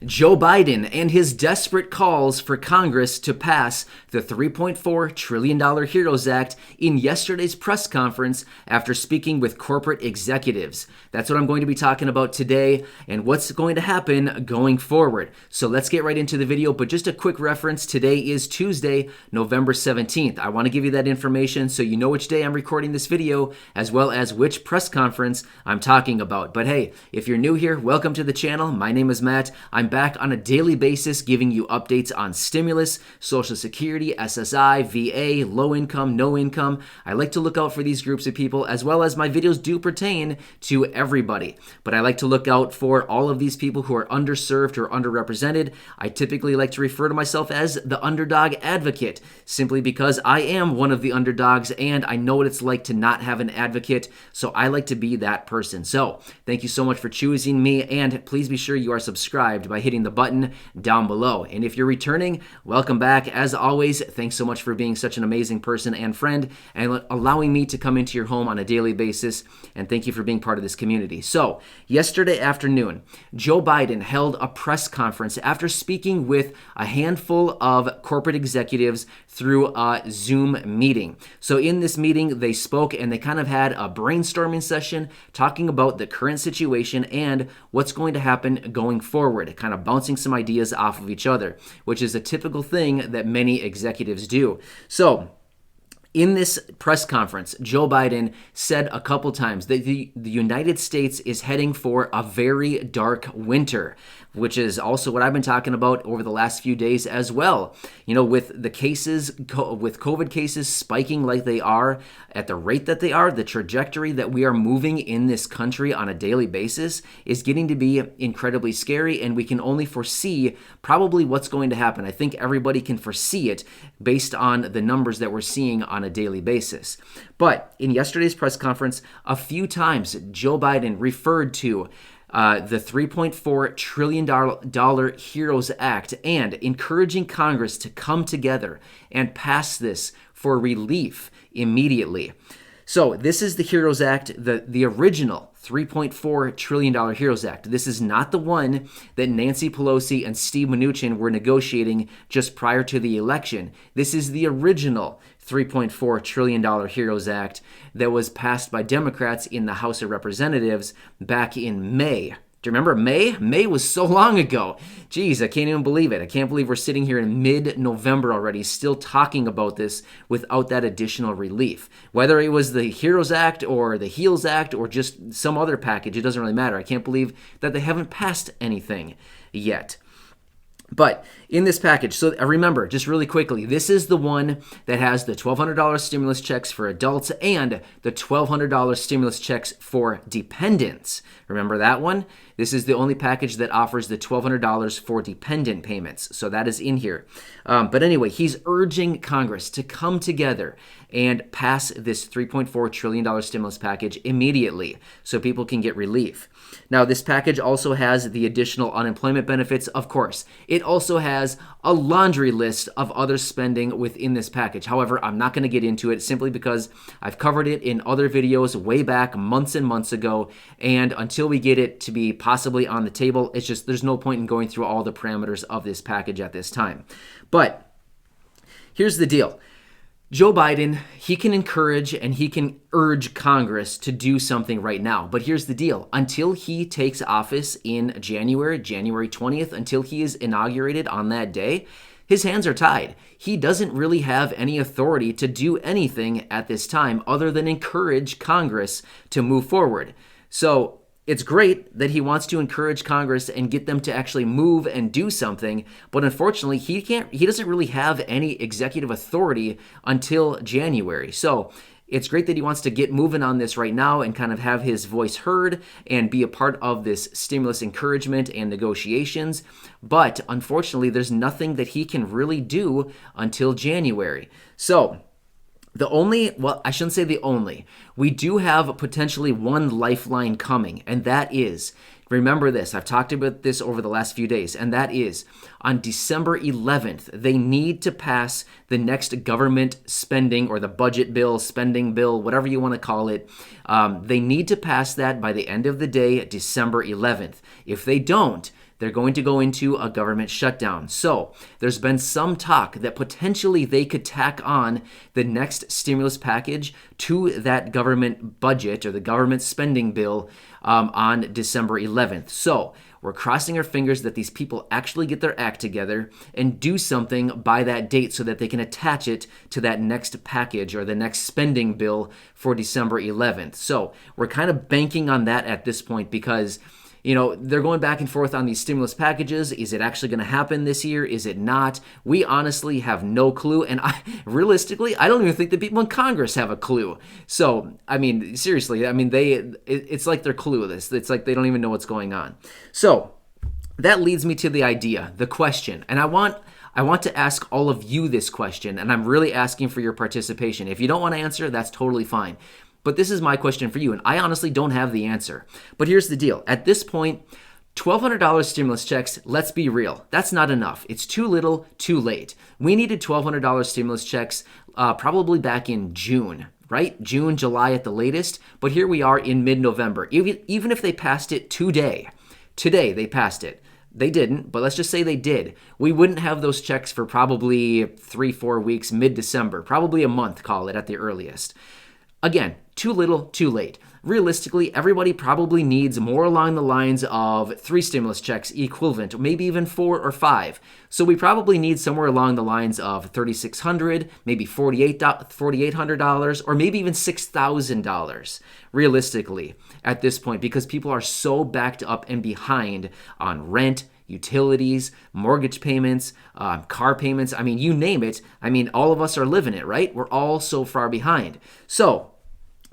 Joe Biden and his desperate calls for Congress to pass the $3.4 trillion HEROES Act in yesterday's press conference after speaking with corporate executives. That's what I'm going to be talking about today and what's going to happen going forward. So let's get right into the video, but just a quick reference. Today is Tuesday, November 17th. I want to give you that information so you know which day I'm recording this video as well as which press conference I'm talking about. But hey, if you're new here, welcome to the channel. My name is Matt. I'm back on a daily basis giving you updates on stimulus, Social Security, SSI, VA, low income, no income. I like to look out for these groups of people as well as my videos do pertain to everybody. But I like to look out for all of these people who are underserved or underrepresented. I typically like to refer to myself as the underdog advocate simply because I am one of the underdogs and I know what it's like to not have an advocate. So I like to be that person. So thank you so much for choosing me, and please be sure you are subscribed by hitting the button down below. And if you're returning, welcome back. As always, thanks so much for being such an amazing person and friend and allowing me to come into your home on a daily basis. And thank you for being part of this community. So yesterday afternoon, Joe Biden held a press conference after speaking with a handful of corporate executives through a Zoom meeting. So in this meeting, they spoke and they kind of had a brainstorming session talking about the current situation and what's going to happen going forward, kind of bouncing some ideas off of each other, which is a typical thing that many executives do. So in this press conference, Joe Biden said a couple times that the United States is heading for a very dark winter, which is also what I've been talking about over the last few days as well. You know, with the cases, with COVID cases spiking like they are, at the rate that they are, the trajectory that we are moving in this country on a daily basis is getting to be incredibly scary, and we can only foresee probably what's going to happen. I think everybody can foresee it based on the numbers that we're seeing on a daily basis. But in yesterday's press conference, a few times Joe Biden referred to the $3.4 trillion HEROES Act and encouraging Congress to come together and pass this for relief immediately. So this is the HEROES Act, the original $3.4 trillion HEROES Act. This is not the one that Nancy Pelosi and Steve Mnuchin were negotiating just prior to the election. This is the original $3.4 trillion HEROES Act that was passed by Democrats in the House of Representatives back in May. Do you remember May? May was so long ago. Geez, I can't even believe it. I can't believe we're sitting here in mid-November already still talking about this without that additional relief. Whether it was the HEROES Act or the HEALS Act or just some other package, it doesn't really matter. I can't believe that they haven't passed anything yet. But in this package, so remember, just really quickly, this is the one that has the $1,200 stimulus checks for adults and the $1,200 stimulus checks for dependents. Remember that one? This is the only package that offers the $1,200 for dependent payments. So that is in here. But anyway, he's urging Congress to come together and pass this $3.4 trillion stimulus package immediately so people can get relief. Now, this package also has the additional unemployment benefits, of course. It also has a laundry list of other spending within this package. However, I'm not going to get into it simply because I've covered it in other videos way back months and months ago, and until we get it to be possibly on the table, it's just there's no point in going through all the parameters of this package at this time. But here's the deal. Joe Biden, he can encourage and he can urge Congress to do something right now. But here's the deal. Until he takes office in January 20th, until he is inaugurated on that day, his hands are tied. He doesn't really have any authority to do anything at this time other than encourage Congress to move forward. So it's great that he wants to encourage Congress and get them to actually move and do something, but unfortunately, he doesn't really have any executive authority until January. So it's great that he wants to get moving on this right now and kind of have his voice heard and be a part of this stimulus encouragement and negotiations. But unfortunately, there's nothing that he can really do until January. So I shouldn't say the only. We do have potentially one lifeline coming, and that is, remember this, I've talked about this over the last few days, and that is on December 11th, they need to pass the next government spending or the budget bill, spending bill, whatever you want to call it. They need to pass that by the end of the day, December 11th. If they don't, they're going to go into a government shutdown. So there's been some talk that potentially they could tack on the next stimulus package to that government budget or the government spending bill on December 11th. So we're crossing our fingers that these people actually get their act together and do something by that date so that they can attach it to that next package or the next spending bill for December 11th. So we're kind of banking on that at this point because, you know, they're going back and forth on these stimulus packages. Is it actually going to happen this year? Is it not? We honestly have no clue. And realistically, I don't even think the people in Congress have a clue. So, I mean, seriously, I mean, it's like they're clueless. It's like they don't even know what's going on. So that leads me to the idea, the question. And I want to ask all of you this question, and I'm really asking for your participation. If you don't want to answer, that's totally fine. But this is my question for you, and I honestly don't have the answer. But here's the deal. At this point, $1,200 stimulus checks, let's be real, that's not enough. It's too little, too late. We needed $1,200 stimulus checks probably back in June, right? June, July at the latest. But here we are in mid-November. Even if they passed it today they passed it. They didn't, but let's just say they did. We wouldn't have those checks for probably 3-4 weeks, mid-December, probably a month, call it at the earliest. Again, too little, too late. Realistically, everybody probably needs more along the lines of 3 stimulus checks equivalent, maybe even 4 or 5. So we probably need somewhere along the lines of $3,600, maybe $4,800, or maybe even $6,000 realistically at this point, because people are so backed up and behind on rent, utilities, mortgage payments, car payments. I mean, you name it. I mean, all of us are living it, right? We're all so far behind. So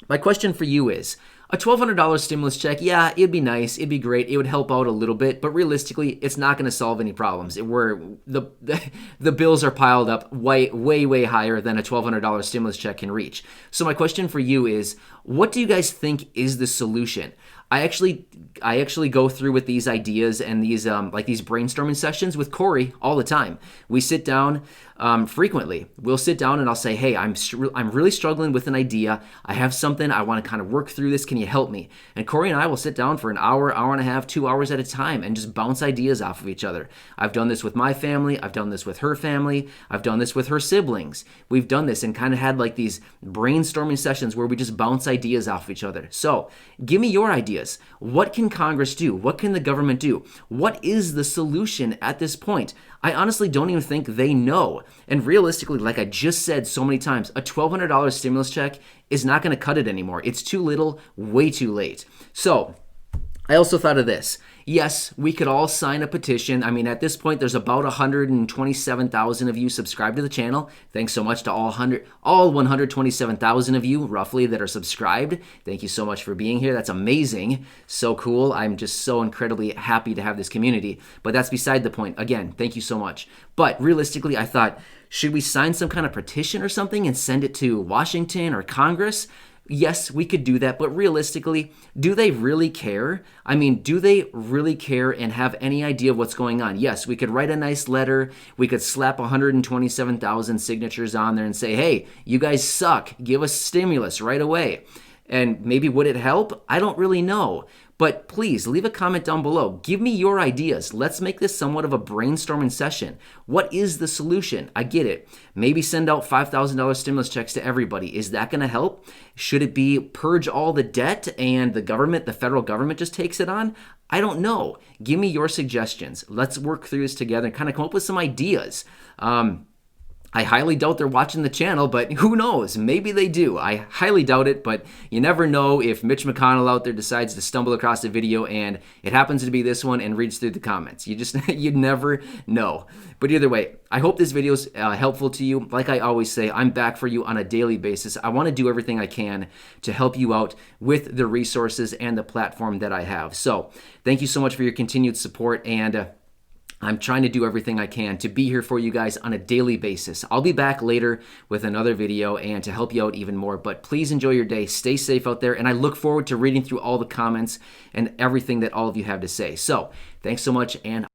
my question for you is, a $1,200 stimulus check, yeah, it'd be nice, it'd be great, it would help out a little bit, but realistically, it's not going to solve any problems. The bills are piled up way higher than a $1,200 stimulus check can reach. So my question for you is, what do you guys think is the solution? I actually go through with these ideas and these these brainstorming sessions with Corey all the time. We sit down frequently. We'll sit down and I'll say, hey, I'm really struggling with an idea. I have something. I want to kind of work through this. Can you help me? And Corey and I will sit down for an hour, hour and a half, 2 hours at a time and just bounce ideas off of each other. I've done this with my family. I've done this with her family. I've done this with her siblings. We've done this and kind of had like these brainstorming sessions where we just bounce ideas off of each other. So give me your ideas. What can Congress do? What can the government do? What is the solution at this point? I honestly don't even think they know. And realistically, like I just said so many times, a $1,200 stimulus check is not going to cut it anymore. It's too little, way too late. So I also thought of this. Yes, we could all sign a petition. I mean, at this point, there's about 127,000 of you subscribed to the channel. Thanks so much to all 127,000 of you, roughly, that are subscribed. Thank you so much for being here. That's amazing. So cool. I'm just so incredibly happy to have this community. But that's beside the point. Again, thank you so much. But realistically, I thought, should we sign some kind of petition or something and send it to Washington or Congress? Yes, we could do that, but realistically, do they really care? I mean, do they really care and have any idea of what's going on? Yes, we could write a nice letter. We could slap 127,000 signatures on there and say, hey, you guys suck. Give us stimulus right away. And maybe would it help? I don't really know. But please leave a comment down below. Give me your ideas. Let's make this somewhat of a brainstorming session. What is the solution? I get it. Maybe send out $5,000 stimulus checks to everybody. Is that going to help? Should it be purge all the debt and the federal government just takes it on? I don't know. Give me your suggestions. Let's work through this together and kind of come up with some ideas. I highly doubt they're watching the channel, but who knows? Maybe they do. I highly doubt it, but you never know if Mitch McConnell out there decides to stumble across a video and it happens to be this one and reads through the comments. You'd never know. But either way, I hope this video is helpful to you. Like I always say, I'm back for you on a daily basis. I want to do everything I can to help you out with the resources and the platform that I have. So thank you so much for your continued support, and I'm trying to do everything I can to be here for you guys on a daily basis. I'll be back later with another video and to help you out even more. But please enjoy your day. Stay safe out there. And I look forward to reading through all the comments and everything that all of you have to say. So thanks so much, and